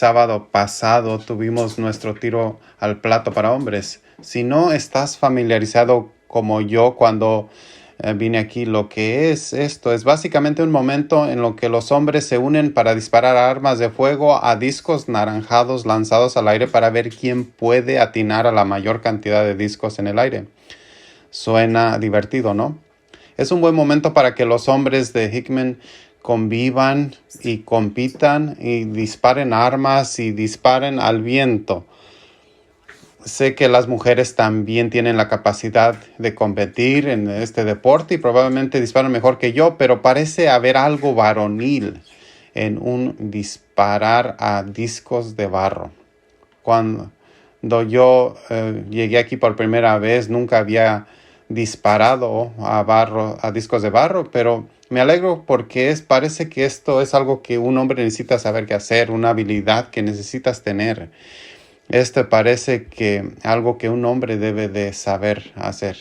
sábado pasado tuvimos nuestro tiro al plato para hombres. Si no estás familiarizado como yo cuando vine aquí, lo que es esto es básicamente un momento en lo que los hombres se unen para disparar armas de fuego a discos naranjados lanzados al aire para ver quién puede atinar a la mayor cantidad de discos en el aire. Suena divertido, ¿no? Es un buen momento para que los hombres de Hickman convivan y compitan y disparen armas y disparen al viento. Sé que las mujeres también tienen la capacidad de competir en este deporte y probablemente disparan mejor que yo, pero parece haber algo varonil en un disparar a discos de barro. Cuando yo llegué aquí por primera vez, nunca había disparado a discos de barro, pero me alegro porque parece que esto es algo que un hombre necesita saber qué hacer, una habilidad que necesitas tener. Esto parece que algo que un hombre debe de saber hacer.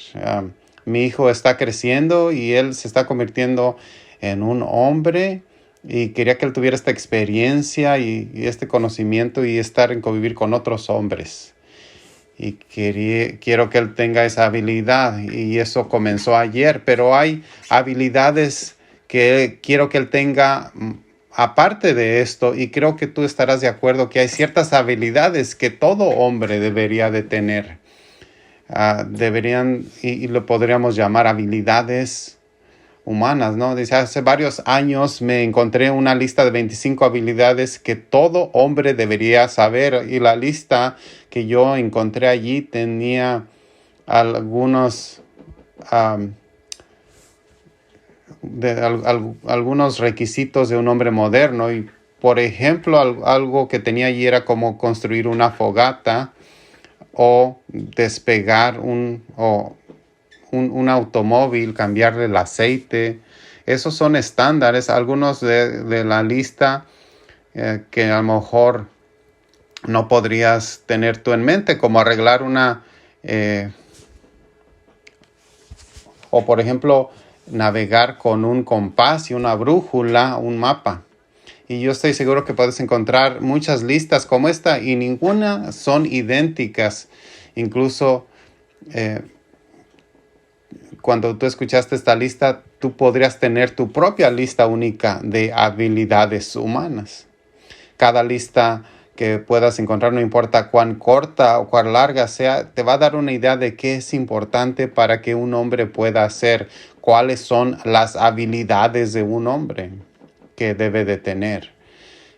Mi hijo está creciendo y él se está convirtiendo en un hombre y quería que él tuviera esta experiencia y este conocimiento y estar en convivir con otros hombres. Y quiero que él tenga esa habilidad y eso comenzó ayer, pero hay habilidades que quiero que él tenga aparte de esto, y creo que tú estarás de acuerdo que hay ciertas habilidades que todo hombre debería de tener. Y lo podríamos llamar habilidades humanas, ¿no? Dice, hace varios años me encontré una lista de 25 habilidades que todo hombre debería saber, y la lista que yo encontré allí tenía algunos algunos requisitos de un hombre moderno. Y por ejemplo, algo que tenía allí era como construir una fogata o despegar un automóvil, cambiarle el aceite. Esos son estándares, algunos de la lista que a lo mejor no podrías tener tú en mente, como arreglar o por ejemplo, navegar con un compás y una brújula, un mapa. Y yo estoy seguro que puedes encontrar muchas listas como esta y ninguna son idénticas. Incluso cuando tú escuchaste esta lista, tú podrías tener tu propia lista única de habilidades humanas. Cada lista que puedas encontrar, no importa cuán corta o cuán larga sea, te va a dar una idea de qué es importante para que un hombre pueda hacer, cuáles son las habilidades de un hombre que debe de tener.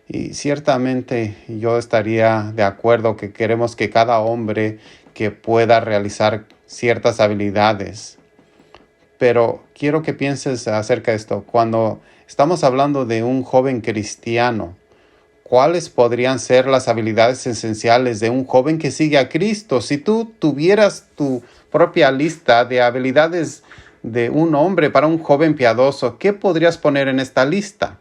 Y ciertamente yo estaría de acuerdo que queremos que cada hombre que pueda realizar ciertas habilidades. Pero quiero que pienses acerca de esto. Cuando estamos hablando de un joven cristiano, ¿cuáles podrían ser las habilidades esenciales de un joven que sigue a Cristo? Si tú tuvieras tu propia lista de habilidades de un hombre para un joven piadoso, ¿qué podrías poner en esta lista?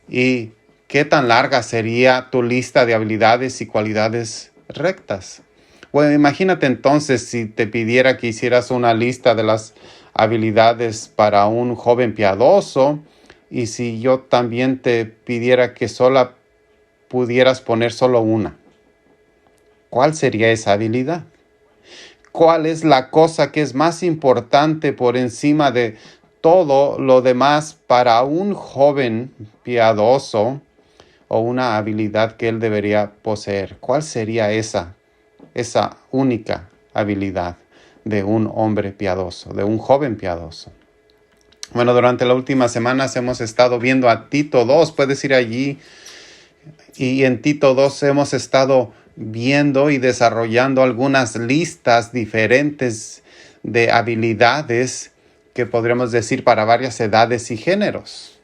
¿Y qué tan larga sería tu lista de habilidades y cualidades rectas? Bueno, imagínate entonces si te pidiera que hicieras una lista de las habilidades para un joven piadoso, y si yo también te pidiera que sola pudieras poner solo una. ¿Cuál sería esa habilidad? ¿Cuál es la cosa que es más importante por encima de todo lo demás para un joven piadoso, o una habilidad que él debería poseer? ¿Cuál sería esa única habilidad de un hombre piadoso, de un joven piadoso? Bueno, durante las últimas semanas hemos estado viendo a Tito 2. Puedes ir allí. Y en Tito 2 hemos estado viendo y desarrollando algunas listas diferentes de habilidades que podríamos decir para varias edades y géneros.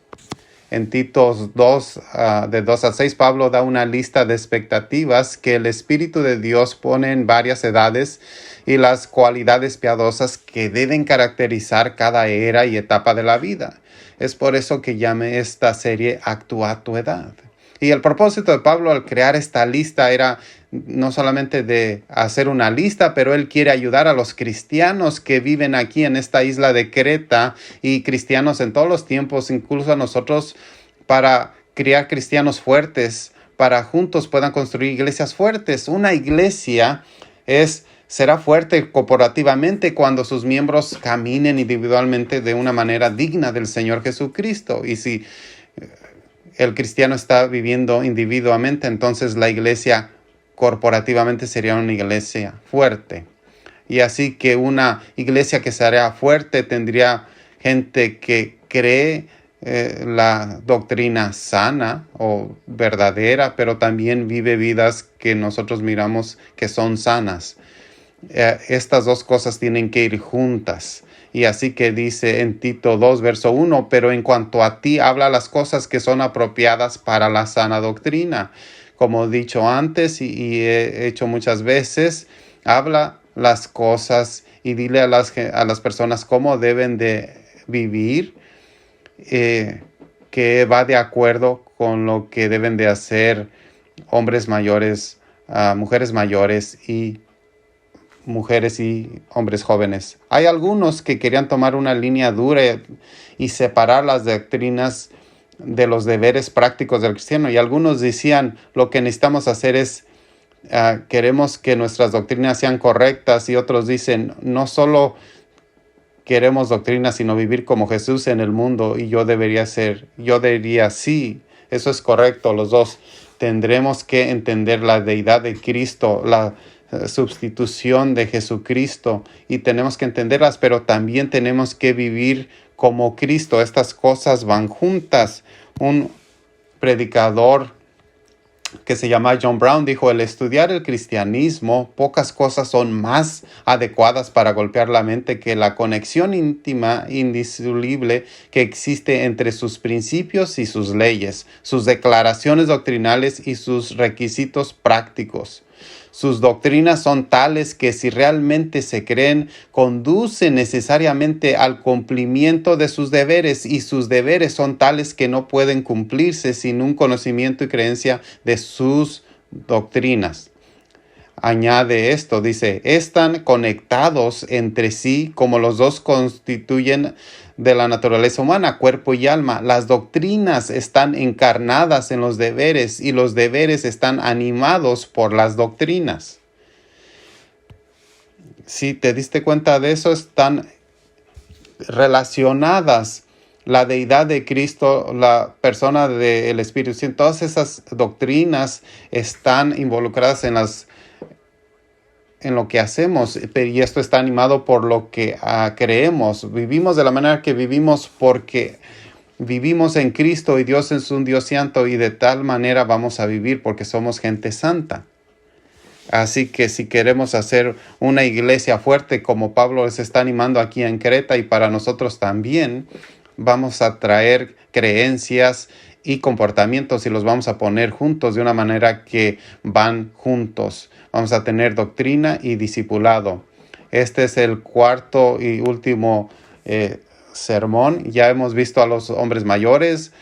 En Tito 2, de 2 a 6, Pablo da una lista de expectativas que el Espíritu de Dios pone en varias edades y las cualidades piadosas que deben caracterizar cada era y etapa de la vida. Es por eso que llamé esta serie Actúa a tu edad. Y el propósito de Pablo al crear esta lista era no solamente de hacer una lista, pero él quiere ayudar a los cristianos que viven aquí en esta isla de Creta y cristianos en todos los tiempos, incluso a nosotros, para criar cristianos fuertes para juntos puedan construir iglesias fuertes. Una iglesia será fuerte corporativamente cuando sus miembros caminen individualmente de una manera digna del Señor Jesucristo. Y si el cristiano está viviendo individualmente, entonces la iglesia corporativamente sería una iglesia fuerte. Y así que una iglesia que sería fuerte tendría gente que cree la doctrina sana o verdadera, pero también vive vidas que nosotros miramos que son sanas. Estas dos cosas tienen que ir juntas. Y así que dice en Tito 2, verso 1, pero en cuanto a ti, habla las cosas que son apropiadas para la sana doctrina. Como he dicho antes y he hecho muchas veces, habla las cosas y dile a las personas cómo deben de vivir, que va de acuerdo con lo que deben de hacer hombres mayores, mujeres mayores y mujeres y hombres jóvenes. Hay algunos que querían tomar una línea dura y separar las doctrinas de los deberes prácticos del cristiano. Y algunos decían, lo que necesitamos hacer es, queremos que nuestras doctrinas sean correctas. Y otros dicen, no solo queremos doctrinas, sino vivir como Jesús en el mundo. Y yo diría, sí, eso es correcto, los dos. Tendremos que entender la deidad de Cristo, la sustitución de Jesucristo, y tenemos que entenderlas, pero también tenemos que vivir como Cristo. Estas cosas van juntas. Un predicador que se llama John Brown dijo, el estudiar el cristianismo, pocas cosas son más adecuadas para golpear la mente que la conexión íntima, indisoluble que existe entre sus principios y sus leyes, sus declaraciones doctrinales y sus requisitos prácticos. Sus doctrinas son tales que si realmente se creen, conducen necesariamente al cumplimiento de sus deberes, y sus deberes son tales que no pueden cumplirse sin un conocimiento y creencia de sus doctrinas. Añade esto, dice, están conectados entre sí como los dos constituyen de la naturaleza humana, cuerpo y alma. Las doctrinas están encarnadas en los deberes y los deberes están animados por las doctrinas. Si te diste cuenta de eso, están relacionadas. La deidad de Cristo, la persona del Espíritu Santo, todas esas doctrinas están involucradas en lo que hacemos, y esto está animado por lo que creemos. Vivimos de la manera que vivimos porque vivimos en Cristo y Dios es un Dios santo, y de tal manera vamos a vivir porque somos gente santa. Así que si queremos hacer una iglesia fuerte como Pablo les está animando aquí en Creta, y para nosotros también, vamos a traer creencias y comportamientos y los vamos a poner juntos de una manera que van juntos. Vamos a tener doctrina y discipulado. Este es el cuarto y último sermón. Ya hemos visto a los hombres mayores,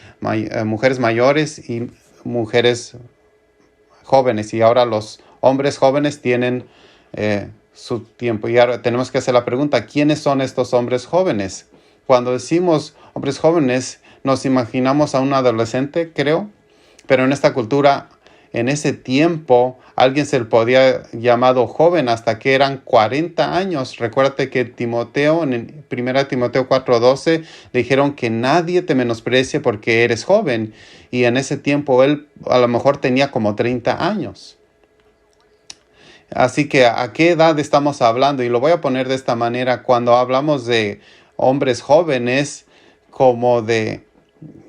mujeres mayores y mujeres jóvenes. Y ahora los hombres jóvenes tienen su tiempo. Y ahora tenemos que hacer la pregunta, ¿quiénes son estos hombres jóvenes? Cuando decimos hombres jóvenes, nos imaginamos a un adolescente, creo. Pero en esta cultura, en ese tiempo, alguien se le podía llamado joven hasta que eran 40 años. Recuérdate que Timoteo, en 1 Timoteo 4:12, le dijeron que nadie te menosprecie porque eres joven. Y en ese tiempo él a lo mejor tenía como 30 años. Así que, ¿a qué edad estamos hablando? Y lo voy a poner de esta manera. Cuando hablamos de hombres jóvenes, como de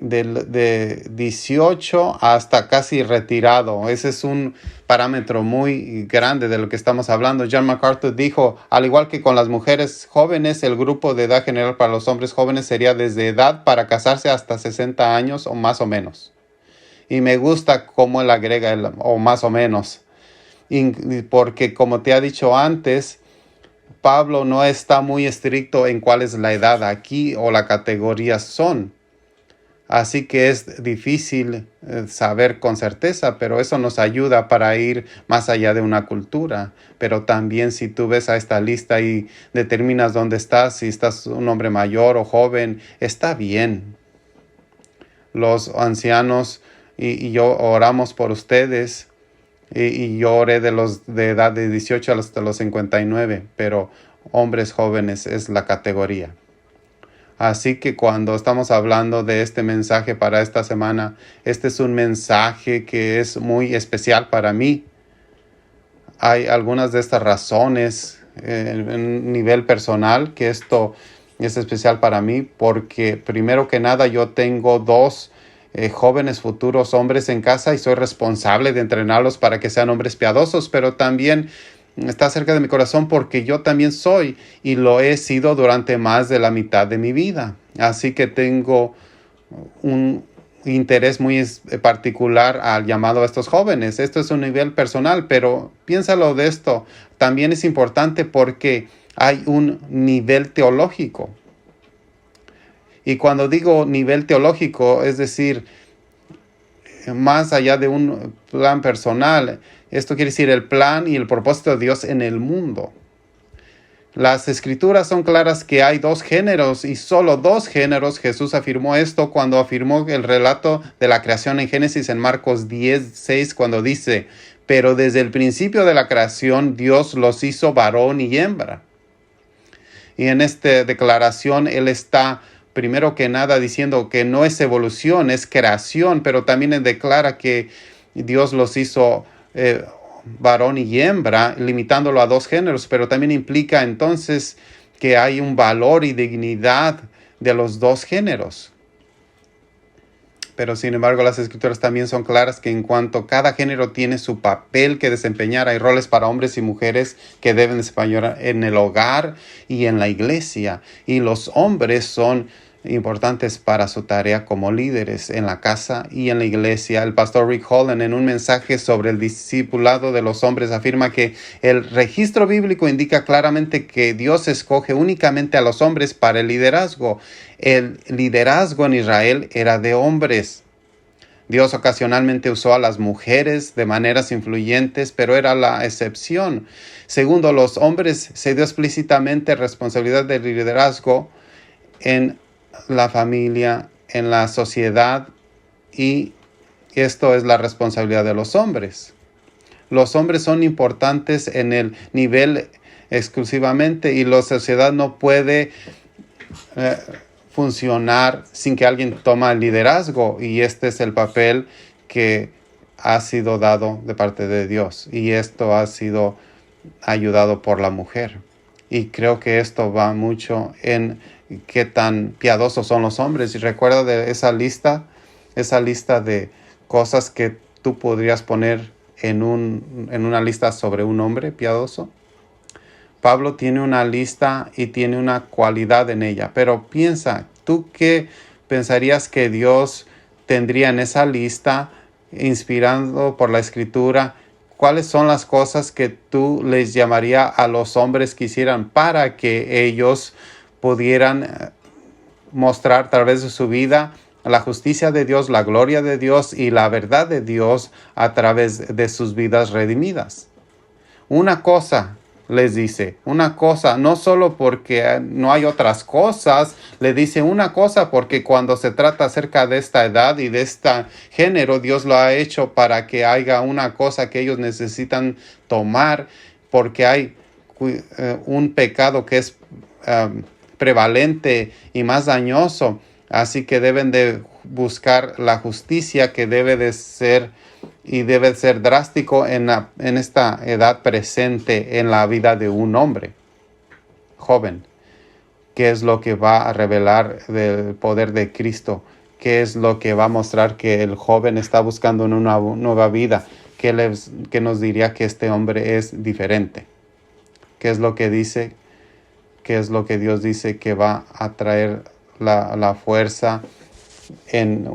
18 hasta casi retirado. Ese es un parámetro muy grande de lo que estamos hablando. John MacArthur dijo, al igual que con las mujeres jóvenes, el grupo de edad general para los hombres jóvenes sería desde edad para casarse hasta 60 años o más o menos. Y me gusta cómo él agrega o más o menos. Porque como te ha dicho antes, Pablo no está muy estricto en cuál es la edad aquí o la categoría son. Así que es difícil saber con certeza, pero eso nos ayuda para ir más allá de una cultura. Pero también si tú ves a esta lista y determinas dónde estás, si estás un hombre mayor o joven, está bien. Los ancianos y yo oramos por ustedes. Y yo oré de los de edad de 18 hasta los 59, pero hombres jóvenes es la categoría. Así que cuando estamos hablando de este mensaje para esta semana, este es un mensaje que es muy especial para mí. Hay algunas de estas razones en nivel personal que esto es especial para mí, porque primero que nada yo tengo dos jóvenes futuros hombres en casa y soy responsable de entrenarlos para que sean hombres piadosos, pero también está cerca de mi corazón porque yo también soy y lo he sido durante más de la mitad de mi vida. Así que tengo un interés muy particular al llamado a estos jóvenes. Esto es un nivel personal, pero piénsalo de esto. También es importante porque hay un nivel teológico. Y cuando digo nivel teológico, es decir, más allá de un plan personal, esto quiere decir el plan y el propósito de Dios en el mundo. Las escrituras son claras que hay dos géneros y solo dos géneros. Jesús afirmó esto cuando afirmó el relato de la creación en Génesis en Marcos 10:6, cuando dice: pero desde el principio de la creación Dios los hizo varón y hembra. Y en esta declaración Él está primero que nada diciendo que no es evolución, es creación, pero también Él declara que Dios los hizo varón y hembra, limitándolo a dos géneros, pero también implica entonces que hay un valor y dignidad de los dos géneros. Pero sin embargo, las escrituras también son claras que en cuanto cada género tiene su papel que desempeñar, hay roles para hombres y mujeres que deben desempeñar en el hogar y en la iglesia. Y los hombres son importantes para su tarea como líderes en la casa y en la iglesia. El pastor Rick Holland, en un mensaje sobre el discipulado de los hombres, afirma que el registro bíblico indica claramente que Dios escoge únicamente a los hombres para el liderazgo. El liderazgo en Israel era de hombres. Dios ocasionalmente usó a las mujeres de maneras influyentes, pero era la excepción. Segundo, los hombres se dio explícitamente responsabilidad del liderazgo en la familia, en la sociedad, y esto es la responsabilidad de los hombres. Los hombres son importantes en el nivel exclusivamente y la sociedad no puede funcionar sin que alguien tome el liderazgo, y este es el papel que ha sido dado de parte de Dios, y esto ha sido ayudado por la mujer. Y creo que esto va mucho en qué tan piadosos son los hombres. Y recuerda de esa lista de cosas que tú podrías poner en una lista sobre un hombre piadoso. Pablo tiene una lista y tiene una cualidad en ella. Pero piensa, ¿tú qué pensarías que Dios tendría en esa lista, inspirando por la Escritura? ¿Cuáles son las cosas que tú les llamaría a los hombres que hicieran para que ellos pudieran mostrar a través de su vida la justicia de Dios, la gloria de Dios y la verdad de Dios a través de sus vidas redimidas? Una cosa les dice, una cosa, no solo porque no hay otras cosas, le dice una cosa porque cuando se trata acerca de esta edad y de este género, Dios lo ha hecho para que haya una cosa que ellos necesitan tomar, porque hay un pecado que es prevalente y más dañoso, así que deben de buscar la justicia que debe de ser y debe ser drástico en esta edad presente en la vida de un hombre joven. ¿Qué es lo que va a revelar del poder de Cristo? ¿Qué es lo que va a mostrar que el joven está buscando en una nueva vida? ¿Qué nos diría que este hombre es diferente? ¿Qué es lo que dice? ¿Qué es lo que Dios dice que va a traer la fuerza en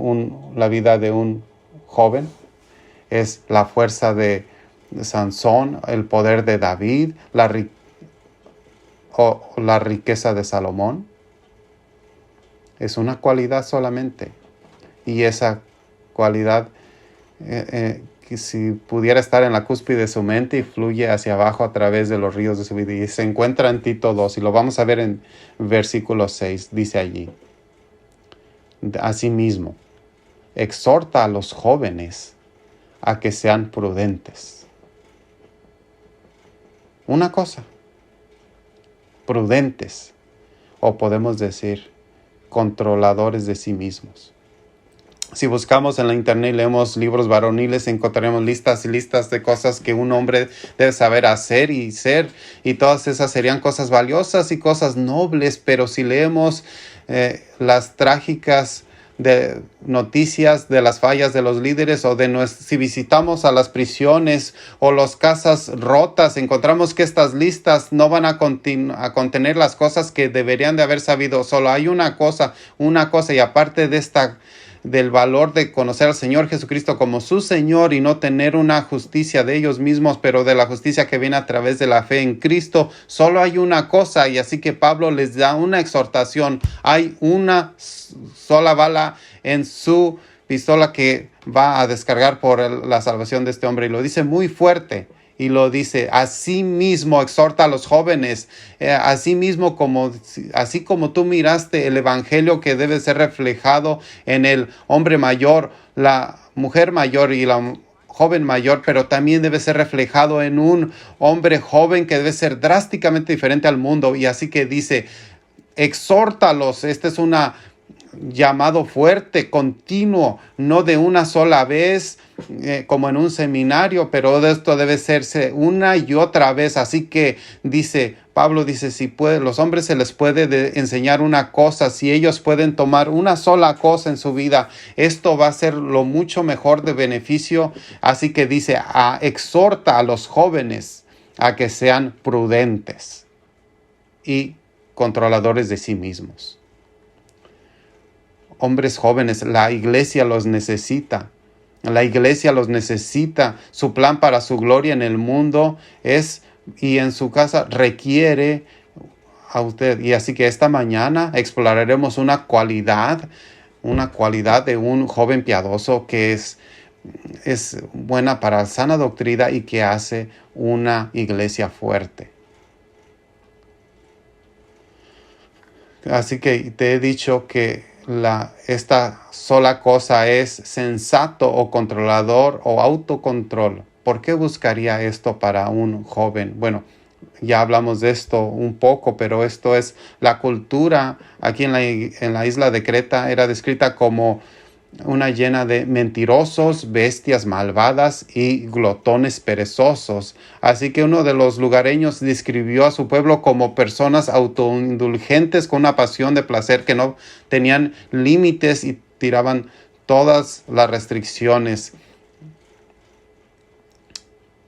la vida de un joven? Es la fuerza de Sansón, el poder de David, la riqueza de Salomón. Es una cualidad solamente. Y esa cualidad, que si pudiera estar en la cúspide de su mente y fluye hacia abajo a través de los ríos de su vida. Y se encuentra en Tito 2, y lo vamos a ver en versículo 6, dice allí. Asimismo, exhorta a los jóvenes a que sean prudentes. Una cosa, prudentes, o podemos decir, controladores de sí mismos. Si buscamos en la internet y leemos libros varoniles, encontraremos listas y listas de cosas que un hombre debe saber hacer y ser, y todas esas serían cosas valiosas y cosas nobles. Pero si leemos las trágicas noticias de las fallas de los líderes, o si visitamos a las prisiones o las casas rotas, encontramos que estas listas no van a contener las cosas que deberían de haber sabido. Solo hay una cosa, y aparte de del valor de conocer al Señor Jesucristo como su Señor y no tener una justicia de ellos mismos, pero de la justicia que viene a través de la fe en Cristo, solo hay una cosa. Y así que Pablo les da una exhortación. Hay una sola bala en su pistola que va a descargar por la salvación de este hombre, y lo dice muy fuerte. Y lo dice: así mismo exhorta a los jóvenes, así como tú miraste el evangelio que debe ser reflejado en el hombre mayor, la mujer mayor y la joven mayor, pero también debe ser reflejado en un hombre joven que debe ser drásticamente diferente al mundo. Y así que dice: exhórtalos. Este es un llamado fuerte, continuo, no de una sola vez, como en un seminario, pero de esto debe hacerse una y otra vez. Así que Pablo dice, si los hombres se les puede enseñar una cosa, si ellos pueden tomar una sola cosa en su vida, esto va a ser lo mucho mejor de beneficio. Así que dice, exhorta a los jóvenes a que sean prudentes y controladores de sí mismos. Hombres jóvenes, la iglesia los necesita. La iglesia los necesita. Su plan para su gloria en el mundo y en su casa requiere a usted. Y así que esta mañana exploraremos una cualidad de un joven piadoso que es buena para sana doctrina y que hace una iglesia fuerte. Así que te he dicho que esta sola cosa es sensato o controlador o autocontrol. ¿Por qué buscaría esto para un joven? Bueno, ya hablamos de esto un poco, pero esto es la cultura. Aquí en la isla de Creta era descrita como una llena de mentirosos, bestias malvadas y glotones perezosos. Así que uno de los lugareños describió a su pueblo como personas autoindulgentes con una pasión de placer que no tenían límites y tiraban todas las restricciones.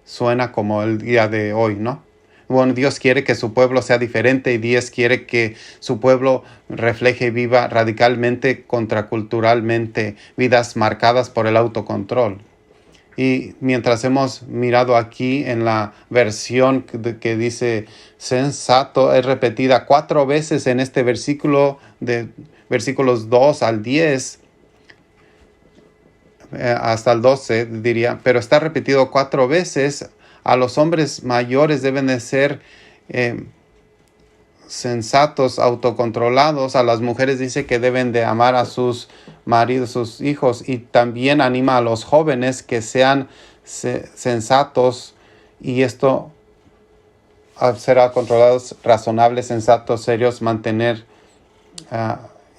Suena como el día de hoy, ¿no? Bueno, Dios quiere que su pueblo sea diferente, y Dios quiere que su pueblo refleje y viva radicalmente, contraculturalmente, vidas marcadas por el autocontrol. Y mientras hemos mirado aquí en la versión que dice sensato, es repetida 4 veces en este versículo, de versículos 2 al 10, hasta el 12 diría, pero está repetido 4 veces. A los hombres mayores deben de ser sensatos, autocontrolados. A las mujeres dice que deben de amar a sus maridos, sus hijos, y también anima a los jóvenes que sean sensatos, y esto será controlados, razonables, sensatos, serios, mantener.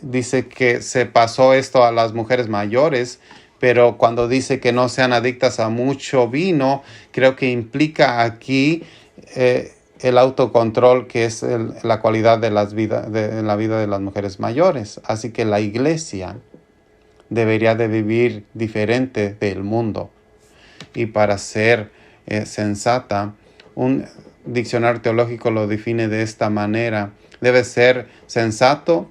Dice que se pasó esto a las mujeres mayores, pero cuando dice que no sean adictas a mucho vino, creo que implica aquí el autocontrol, que es la cualidad de la vida de las mujeres mayores. Así que la iglesia debería de vivir diferente del mundo. Y para ser sensata, un diccionario teológico lo define de esta manera: debe ser sensato,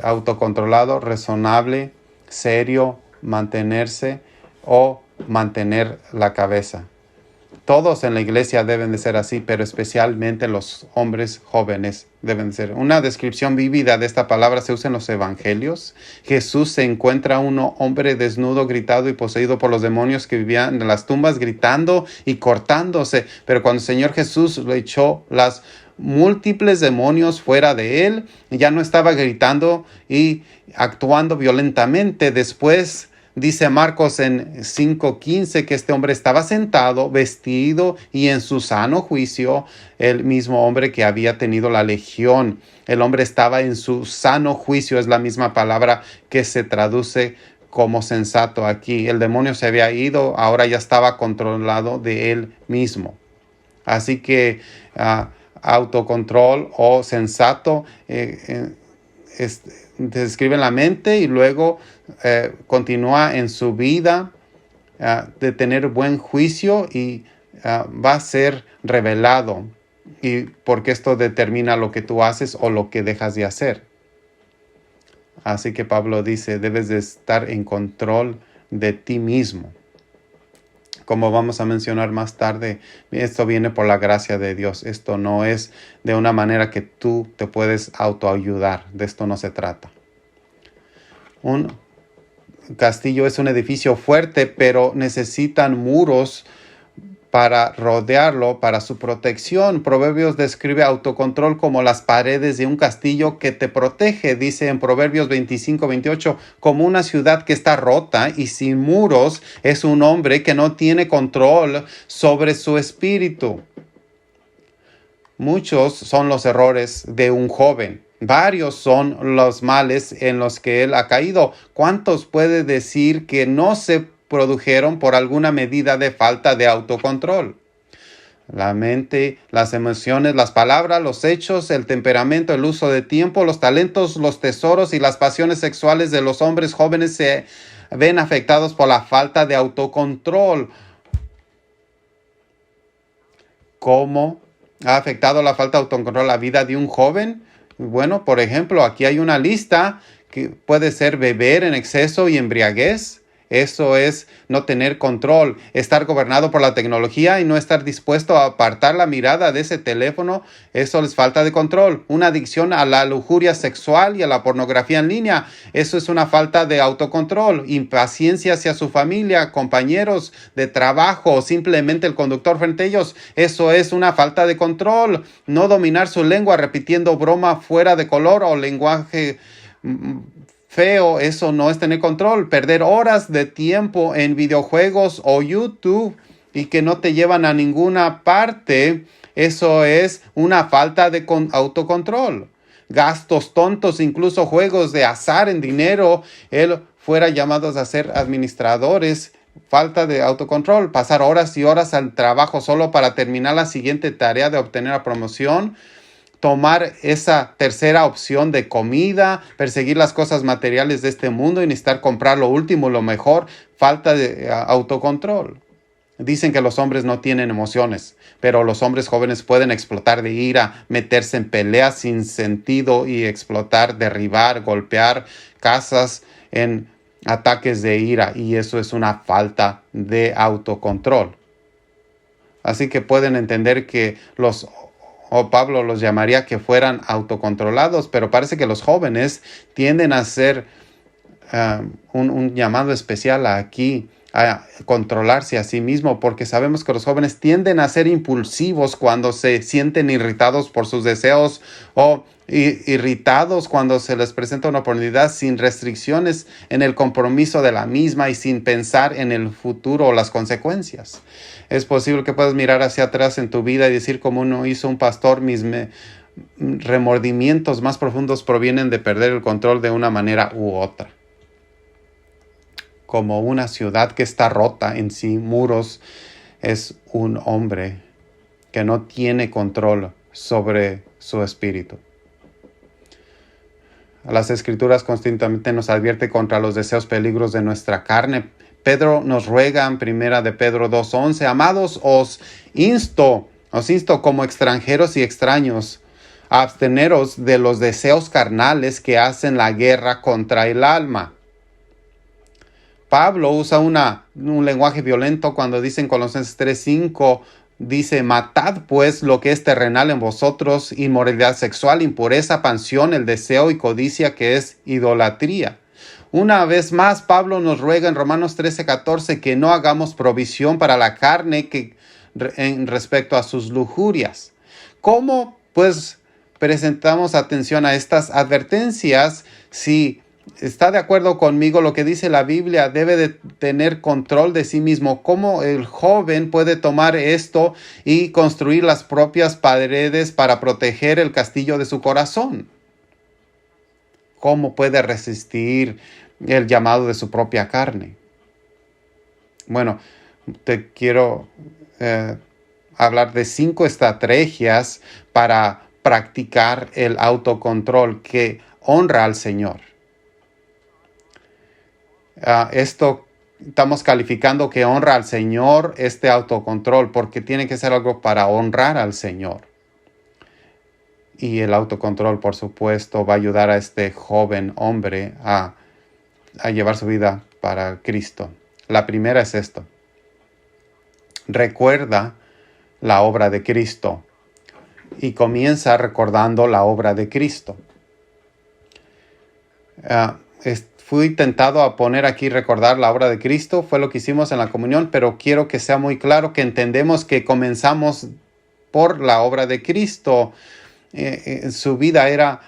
autocontrolado, razonable, serio, mantenerse o mantener la cabeza. Todos en la iglesia deben de ser así, pero especialmente los hombres jóvenes deben de ser. Una descripción vívida de esta palabra se usa en los evangelios. Jesús se encuentra a un hombre desnudo, gritado y poseído por los demonios, que vivían en las tumbas gritando y cortándose. Pero cuando el Señor Jesús le echó las múltiples demonios fuera de él, ya no estaba gritando y actuando violentamente. Después Dice Marcos en 5:15 que este hombre estaba sentado, vestido y en su sano juicio, el mismo hombre que había tenido la legión. El hombre estaba en su sano juicio, es la misma palabra que se traduce como sensato aquí. El demonio se había ido, ahora ya estaba controlado de él mismo. Así que autocontrol o sensato describe la mente y luego continúa en su vida de tener buen juicio y va a ser revelado, y porque esto determina lo que tú haces o lo que dejas de hacer. Así que Pablo dice, debes de estar en control de ti mismo. Como vamos a mencionar más tarde, esto viene por la gracia de Dios. Esto no es de una manera que tú te puedes autoayudar. De esto no se trata. Un castillo es un edificio fuerte, pero necesitan muros para rodearlo, para su protección. Proverbios describe autocontrol como las paredes de un castillo que te protege. Dice en Proverbios 25:28, como una ciudad que está rota y sin muros es un hombre que no tiene control sobre su espíritu. Muchos son los errores de un joven. Varios son los males en los que él ha caído. ¿Cuántos puede decir que no se produjeron por alguna medida de falta de autocontrol? La mente, las emociones, las palabras, los hechos, el temperamento, el uso de tiempo, los talentos, los tesoros y las pasiones sexuales de los hombres jóvenes se ven afectados por la falta de autocontrol. ¿Cómo ha afectado la falta de autocontrol la vida de un joven? Bueno, por ejemplo, aquí hay una lista que puede ser beber en exceso y embriaguez. Eso es no tener control, estar gobernado por la tecnología y no estar dispuesto a apartar la mirada de ese teléfono. Eso es falta de control. Una adicción a la lujuria sexual y a la pornografía en línea. Eso es una falta de autocontrol. Impaciencia hacia su familia, compañeros de trabajo o simplemente el conductor frente a ellos. Eso es una falta de control. No dominar su lengua repitiendo broma fuera de color o lenguaje feo, eso no es tener control. Perder horas de tiempo en videojuegos o YouTube y que no te llevan a ninguna parte, eso es una falta de autocontrol. Gastos tontos, incluso juegos de azar en dinero, él fuera llamados a ser administradores. Falta de autocontrol, pasar horas y horas al trabajo solo para terminar la siguiente tarea de obtener la promoción. Tomar esa tercera opción de comida, perseguir las cosas materiales de este mundo y necesitar comprar lo último, lo mejor. Falta de autocontrol. Dicen que los hombres no tienen emociones, pero los hombres jóvenes pueden explotar de ira, meterse en peleas sin sentido y explotar, derribar, golpear casas en ataques de ira, y eso es una falta de autocontrol. Así que pueden entender que Pablo los llamaría que fueran autocontrolados, pero parece que los jóvenes tienden a hacer un llamado especial aquí, a controlarse a sí mismo, porque sabemos que los jóvenes tienden a ser impulsivos cuando se sienten irritados por sus deseos o irritados cuando se les presenta una oportunidad sin restricciones en el compromiso de la misma y sin pensar en el futuro o las consecuencias. Es posible que puedas mirar hacia atrás en tu vida y decir, como uno hizo un pastor, mis remordimientos más profundos provienen de perder el control de una manera u otra. Como una ciudad que está rota en sí, muros, es un hombre que no tiene control sobre su espíritu. Las Escrituras constantemente nos advierten contra los deseos peligros de nuestra carne. Pedro nos ruega en 1 de Pedro 2:11, amados, os insto como extranjeros y extraños a absteneros de los deseos carnales que hacen la guerra contra el alma. Pablo usa un lenguaje violento cuando dice en Colosenses 3:5, dice, matad pues lo que es terrenal en vosotros, inmoralidad sexual, impureza, pasión, el deseo y codicia, que es idolatría. Una vez más, Pablo nos ruega en Romanos 13:14 que no hagamos provisión para la carne en respecto a sus lujurias. ¿Cómo pues presentamos atención a estas advertencias si está de acuerdo conmigo lo que dice la Biblia, debe de tener control de sí mismo. ¿Cómo el joven puede tomar esto y construir las propias paredes para proteger el castillo de su corazón? ¿Cómo puede resistir el llamado de su propia carne? Bueno, te quiero hablar de 5 estrategias para practicar el autocontrol que honra al Señor. Esto estamos calificando que honra al Señor este autocontrol porque tiene que ser algo para honrar al Señor. Y el autocontrol, por supuesto, va a ayudar a este joven hombre a llevar su vida para Cristo. La primera es esto. Recuerda la obra de Cristo y comienza recordando la obra de Cristo. Fui tentado a poner aquí recordar la obra de Cristo, fue lo que hicimos en la comunión, pero quiero que sea muy claro que entendemos que comenzamos por la obra de Cristo. Su vida era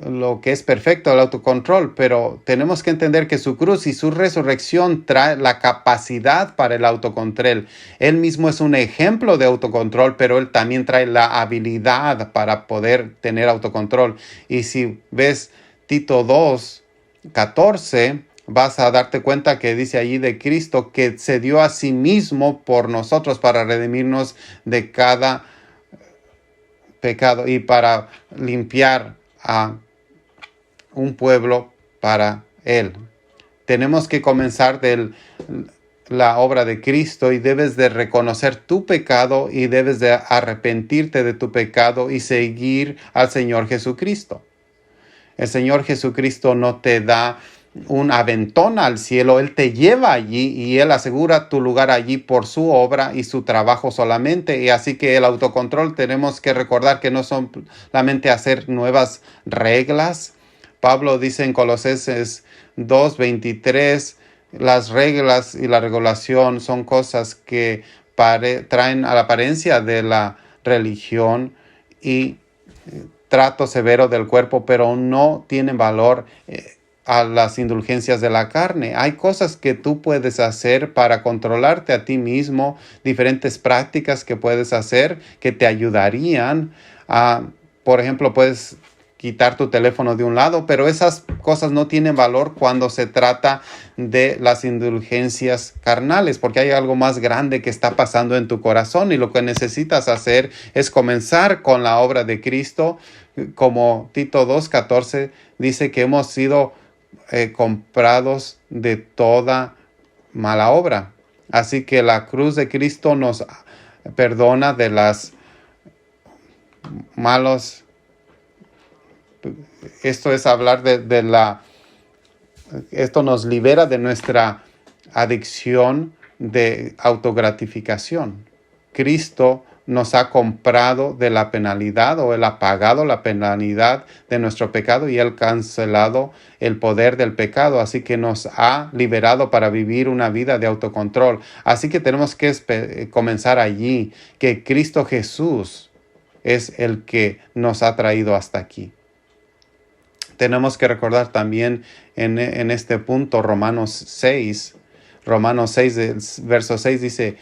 lo que es perfecto, el autocontrol, pero tenemos que entender que su cruz y su resurrección trae la capacidad para el autocontrol. Él mismo es un ejemplo de autocontrol, pero él también trae la habilidad para poder tener autocontrol. Y si ves Tito 2:14, vas a darte cuenta que dice allí de Cristo que se dio a sí mismo por nosotros para redimirnos de cada pecado y para limpiar a un pueblo para él. Tenemos que comenzar de la obra de Cristo y debes de reconocer tu pecado y debes de arrepentirte de tu pecado y seguir al Señor Jesucristo. El Señor Jesucristo no te da un aventón al cielo, Él te lleva allí y Él asegura tu lugar allí por su obra y su trabajo solamente. Y así que el autocontrol tenemos que recordar que no son solamente hacer nuevas reglas. Pablo dice en Colosenses 2:23, las reglas y la regulación son cosas que traen a la apariencia de la religión y trato severo del cuerpo, pero no tienen valor a las indulgencias de la carne. Hay cosas que tú puedes hacer para controlarte a ti mismo, diferentes prácticas que puedes hacer que te ayudarían a, por ejemplo, puedes quitar tu teléfono de un lado, pero esas cosas no tienen valor cuando se trata de las indulgencias carnales, porque hay algo más grande que está pasando en tu corazón y lo que necesitas hacer es comenzar con la obra de Cristo, como Tito 2:14 dice que hemos sido comprados de toda mala obra. Así que la cruz de Cristo nos perdona de las malos. Esto es hablar esto nos libera de nuestra adicción de autogratificación. Cristo nos ha comprado de la penalidad, o Él ha pagado la penalidad de nuestro pecado y Él ha cancelado el poder del pecado. Así que nos ha liberado para vivir una vida de autocontrol. Así que tenemos que comenzar allí, que Cristo Jesús es el que nos ha traído hasta aquí. Tenemos que recordar también en este punto Romanos 6, verso 6 dice,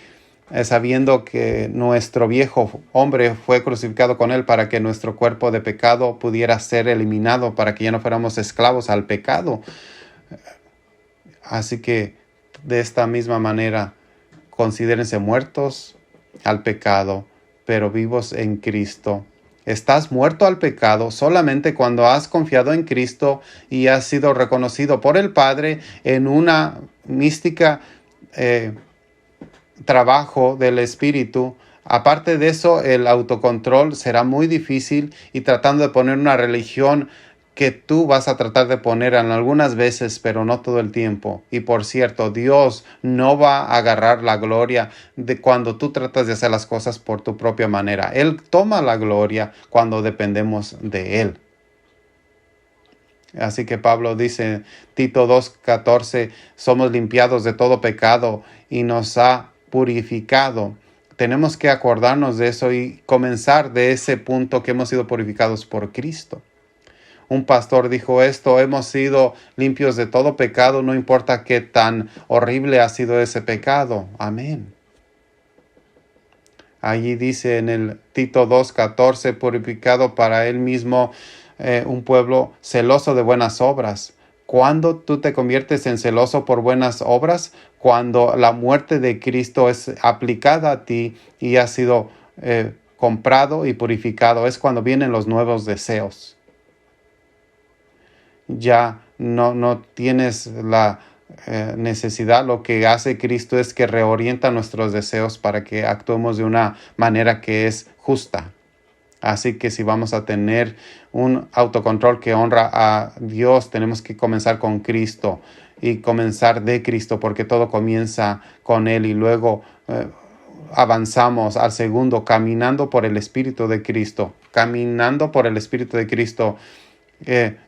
sabiendo que nuestro viejo hombre fue crucificado con él para que nuestro cuerpo de pecado pudiera ser eliminado, para que ya no fuéramos esclavos al pecado. Así que de esta misma manera, considérense muertos al pecado, pero vivos en Cristo. Estás muerto al pecado solamente cuando has confiado en Cristo y has sido reconocido por el Padre en una mística trabajo del Espíritu. Aparte de eso, el autocontrol será muy difícil y tratando de poner una religión que tú vas a tratar de poner en algunas veces, pero no todo el tiempo. Y por cierto, Dios no va a agarrar la gloria de cuando tú tratas de hacer las cosas por tu propia manera. Él toma la gloria cuando dependemos de Él. Así que Pablo dice, Tito 2:14, somos limpiados de todo pecado y nos ha purificado. Tenemos que acordarnos de eso y comenzar de ese punto que hemos sido purificados por Cristo. un pastor dijo esto: hemos sido limpios de todo pecado, no importa qué tan horrible ha sido ese pecado. Amén. Allí dice en el Tito 2:14, purificado para él mismo un pueblo celoso de buenas obras. ¿Cuándo tú te conviertes en celoso por buenas obras? Cuando la muerte de Cristo es aplicada a ti y ha sido comprado y purificado. Es cuando vienen los nuevos deseos. Ya no tienes la necesidad. Lo que hace Cristo es que reorienta nuestros deseos para que actuemos de una manera que es justa. Así que si vamos a tener un autocontrol que honra a Dios, tenemos que comenzar con Cristo y comenzar de Cristo, porque todo comienza con Él y luego avanzamos al segundo, caminando por el Espíritu de Cristo. Caminando por el Espíritu de Cristo.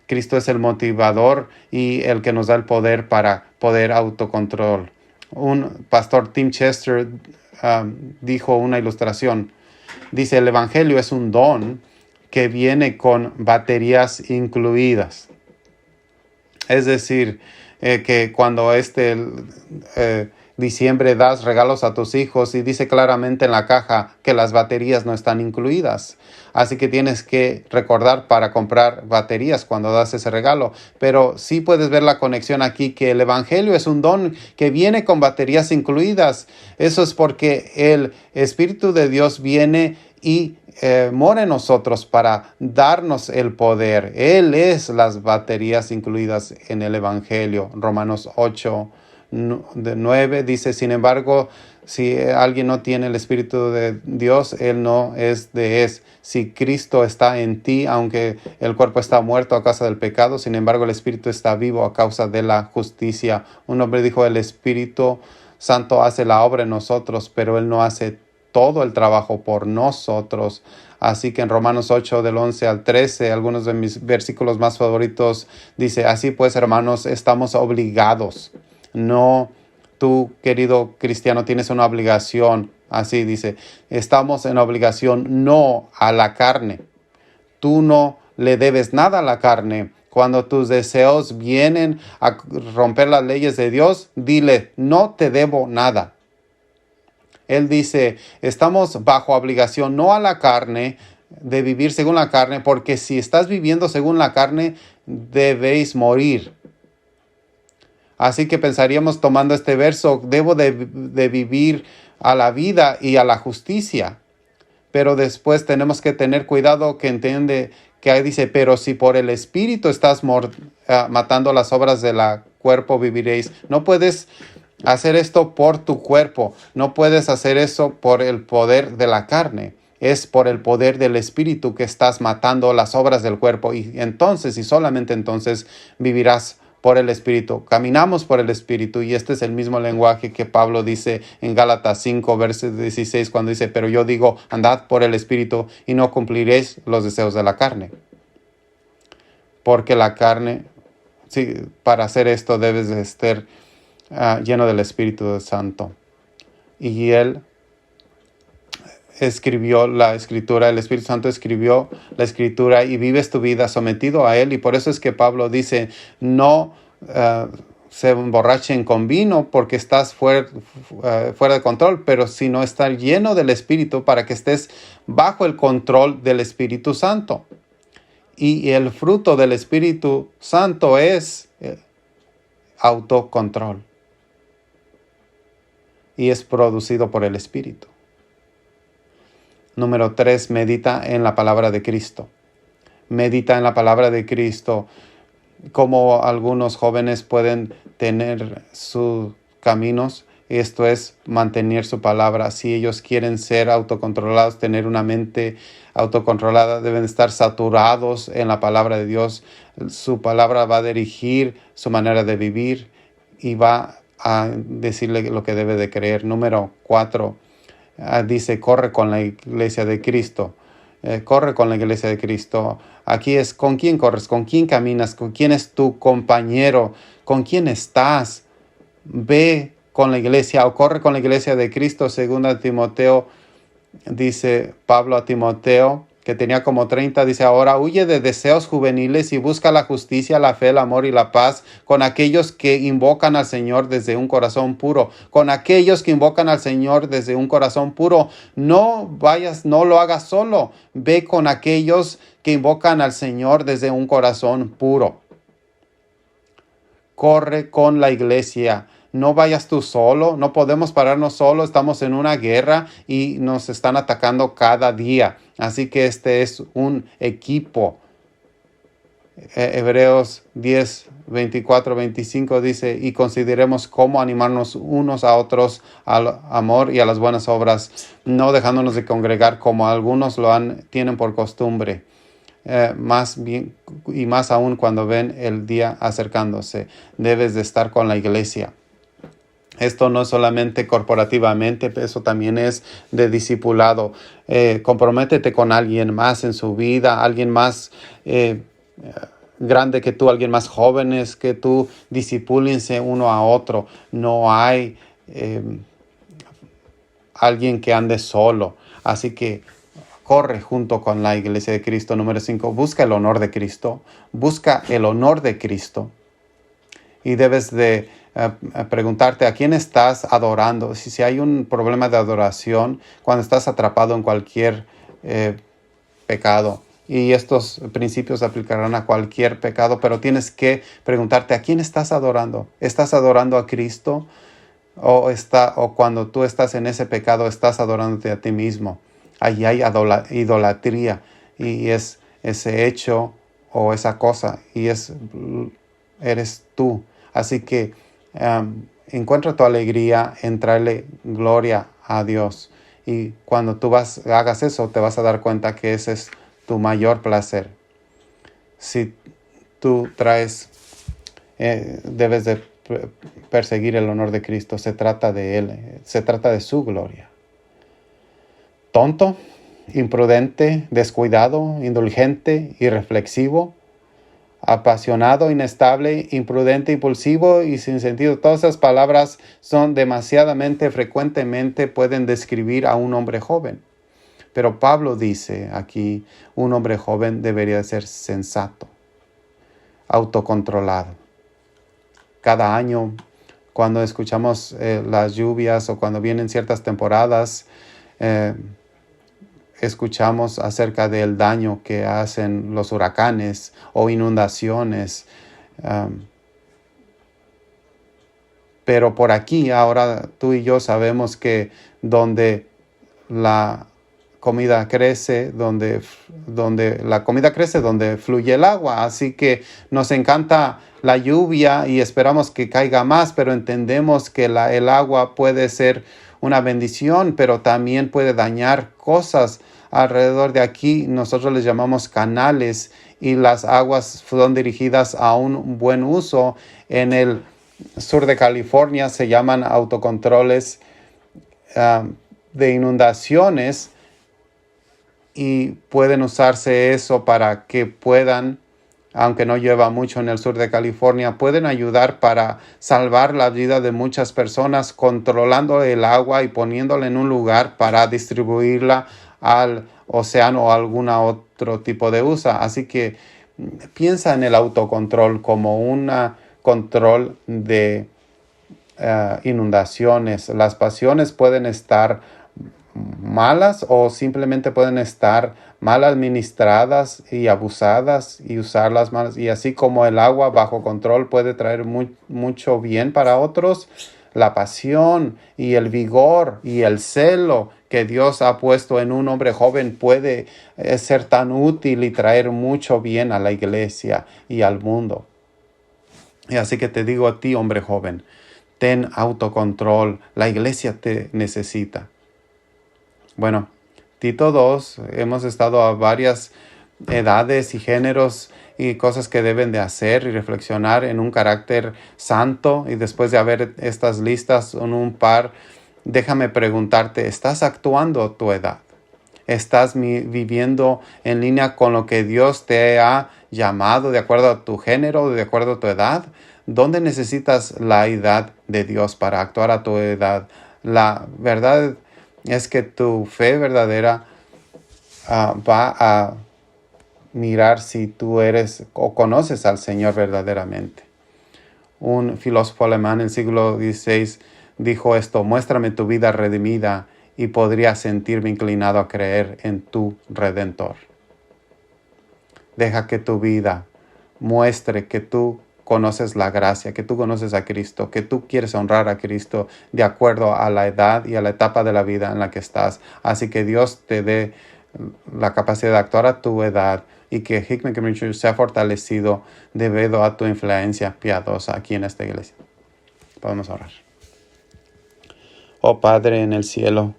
Cristo es el motivador y el que nos da el poder para poder autocontrol. Un pastor, Tim Chester, dijo una ilustración. Dice: el evangelio es un don que viene con baterías incluidas. Es decir, que cuando diciembre das regalos a tus hijos y dice claramente en la caja que las baterías no están incluidas. Así que tienes que recordar para comprar baterías cuando das ese regalo. Pero sí puedes ver la conexión aquí, que el evangelio es un don que viene con baterías incluidas. Eso es porque el Espíritu de Dios viene y mora en nosotros para darnos el poder. Él es las baterías incluidas en el evangelio. Romanos 8:9 dice: sin embargo, si alguien no tiene el Espíritu de Dios, él no es de él. Si Cristo está en ti, aunque el cuerpo está muerto a causa del pecado, sin embargo el Espíritu está vivo a causa de la justicia. Un hombre dijo: el Espíritu Santo hace la obra en nosotros, pero Él no hace todo el trabajo por nosotros. Así que en Romanos 8, del 11 al 13, algunos de mis versículos más favoritos, dice: así pues, hermanos, estamos obligados. No, tú, querido cristiano, tienes una obligación. Así dice: estamos en obligación no a la carne. Tú no le debes nada a la carne. Cuando tus deseos vienen a romper las leyes de Dios, dile: no te debo nada. Él dice: estamos bajo obligación no a la carne, de vivir según la carne, porque si estás viviendo según la carne, debéis morir. Así que pensaríamos, tomando este verso, debo de vivir a la vida y a la justicia. Pero después tenemos que tener cuidado, que entiende que ahí dice: pero si por el Espíritu estás matando las obras del cuerpo, viviréis. No puedes hacer esto por tu cuerpo. No puedes hacer eso por el poder de la carne. Es por el poder del Espíritu que estás matando las obras del cuerpo. Y entonces, y solamente entonces, vivirás por el Espíritu. Caminamos por el Espíritu, y este es el mismo lenguaje que Pablo dice en Gálatas 5, verso 16, cuando dice: pero yo digo, andad por el Espíritu y no cumpliréis los deseos de la carne. Porque la carne, sí, para hacer esto debes de estar lleno del Espíritu Santo. Y él escribió la Escritura, el Espíritu Santo escribió la Escritura, y vives tu vida sometido a Él. Y por eso es que Pablo dice: no se emborrachen con vino porque estás fuera de control, pero sino estar lleno del Espíritu, para que estés bajo el control del Espíritu Santo. Y el fruto del Espíritu Santo es autocontrol. Y es producido por el Espíritu. Número 3, medita en la palabra de Cristo. Medita en la palabra de Cristo. Como algunos jóvenes pueden tener sus caminos, esto es mantener su palabra. Si ellos quieren ser autocontrolados, tener una mente autocontrolada, deben estar saturados en la palabra de Dios. Su palabra va a dirigir su manera de vivir y va a decirle lo que debe de creer. Número 4. Dice: corre con la iglesia de Cristo. Corre con la iglesia de Cristo. Aquí es: ¿con quién corres? ¿Con quién caminas? ¿Con quién es tu compañero? ¿Con quién estás? Ve con la iglesia o corre con la iglesia de Cristo. Segunda Timoteo, dice Pablo a Timoteo, que tenía como 30, dice, ahora huye de deseos juveniles y busca la justicia, la fe, el amor y la paz con aquellos que invocan al Señor desde un corazón puro. Con aquellos que invocan al Señor desde un corazón puro. No lo hagas solo. Ve con aquellos que invocan al Señor desde un corazón puro. Corre con la iglesia. No vayas tú solo, no podemos pararnos solo, estamos en una guerra y nos están atacando cada día. Así que este es un equipo. Hebreos 10, 24, 25 dice, y consideremos cómo animarnos unos a otros al amor y a las buenas obras, no dejándonos de congregar como algunos tienen por costumbre. Más bien y más aún cuando ven el día acercándose, debes de estar con la iglesia. Esto no es solamente corporativamente, eso también es de discipulado. Comprométete con alguien más en su vida, alguien más grande que tú, alguien más jóvenes que tú, discipúlense uno a otro. No hay alguien que ande solo. Así que corre junto con la iglesia de Cristo. Número 5, busca el honor de Cristo. Busca el honor de Cristo. Y debes de preguntarte a quién estás adorando. Si hay un problema de adoración, cuando estás atrapado en cualquier pecado. Y estos principios aplicarán a cualquier pecado, pero tienes que preguntarte a quién estás adorando. ¿Estás adorando a Cristo? O cuando tú estás en ese pecado, estás adorándote a ti mismo. Allí hay idolatría y es ese hecho o esa cosa y eres tú. Así que encuentra tu alegría en traerle gloria a Dios. Y cuando tú hagas eso, te vas a dar cuenta que ese es tu mayor placer. Si tú debes de perseguir el honor de Cristo. Se trata de Él, se trata de su gloria. Tonto, imprudente, descuidado, indulgente, irreflexivo, apasionado, inestable, imprudente, impulsivo y sin sentido. Todas esas palabras son demasiadamente frecuentemente pueden describir a un hombre joven. Pero Pablo dice aquí, un hombre joven debería ser sensato, autocontrolado. Cada año, cuando escuchamos las lluvias o cuando vienen ciertas temporadas, escuchamos acerca del daño que hacen los huracanes o inundaciones. Pero por aquí ahora tú y yo sabemos que donde la comida crece, donde fluye el agua. Así que nos encanta la lluvia y esperamos que caiga más, pero entendemos que el agua puede ser una bendición, pero también puede dañar cosas. Alrededor de aquí nosotros les llamamos canales y las aguas son dirigidas a un buen uso. En el sur de California se llaman autocontroles de inundaciones y pueden usarse eso para que puedan, aunque no llueva mucho en el sur de California, pueden ayudar para salvar la vida de muchas personas controlando el agua y poniéndola en un lugar para distribuirla al océano o algún otro tipo de uso. Así que piensa en el autocontrol como un control de inundaciones. Las pasiones pueden estar malas o simplemente pueden estar mal administradas y abusadas y usarlas mal. Y así como el agua bajo control puede traer mucho bien para otros, la pasión y el vigor y el celo que Dios ha puesto en un hombre joven puede ser tan útil y traer mucho bien a la iglesia y al mundo. Y así que te digo a ti, hombre joven, ten autocontrol. La iglesia te necesita. Bueno, Tito 2, hemos estado a varias edades y géneros y cosas que deben de hacer y reflexionar en un carácter santo. Y después de haber estas listas en un par, déjame preguntarte, ¿estás actuando a tu edad? ¿Estás viviendo en línea con lo que Dios te ha llamado de acuerdo a tu género, de acuerdo a tu edad? ¿Dónde necesitas la edad de Dios para actuar a tu edad? La verdad es que tu fe verdadera va a mirar si tú eres o conoces al Señor verdaderamente. Un filósofo alemán del siglo XVI dijo esto: muéstrame tu vida redimida y podría sentirme inclinado a creer en tu Redentor. Deja que tu vida muestre que tú conoces la gracia, que tú conoces a Cristo, que tú quieres honrar a Cristo de acuerdo a la edad y a la etapa de la vida en la que estás. Así que Dios te dé la capacidad de actuar a tu edad y que Hickman Community Church sea fortalecido debido a tu influencia piadosa aquí en esta iglesia. Podemos orar. Oh Padre en el cielo,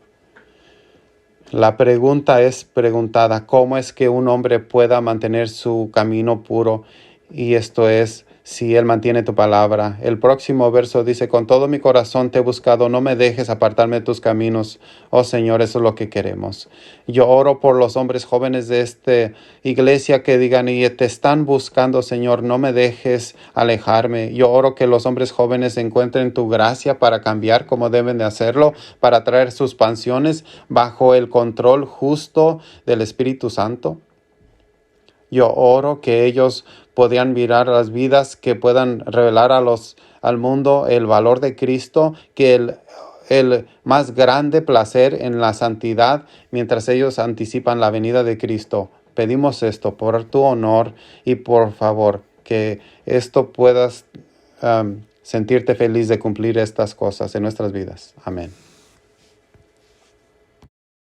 la pregunta es preguntada: ¿cómo es que un hombre pueda mantener su camino puro? Y esto es, si él mantiene tu palabra. El próximo verso dice: con todo mi corazón te he buscado, no me dejes apartarme de tus caminos. Oh Señor, eso es lo que queremos. Yo oro por los hombres jóvenes de esta iglesia que digan: y te están buscando, Señor, no me dejes alejarme. Yo oro que los hombres jóvenes encuentren tu gracia para cambiar como deben de hacerlo, para traer sus pasiones bajo el control justo del Espíritu Santo. Yo oro que ellos puedan mirar las vidas, que puedan revelar al mundo el valor de Cristo, que el más grande placer en la santidad mientras ellos anticipan la venida de Cristo. Pedimos esto por tu honor y por favor que esto puedas sentirte feliz de cumplir estas cosas en nuestras vidas. Amén.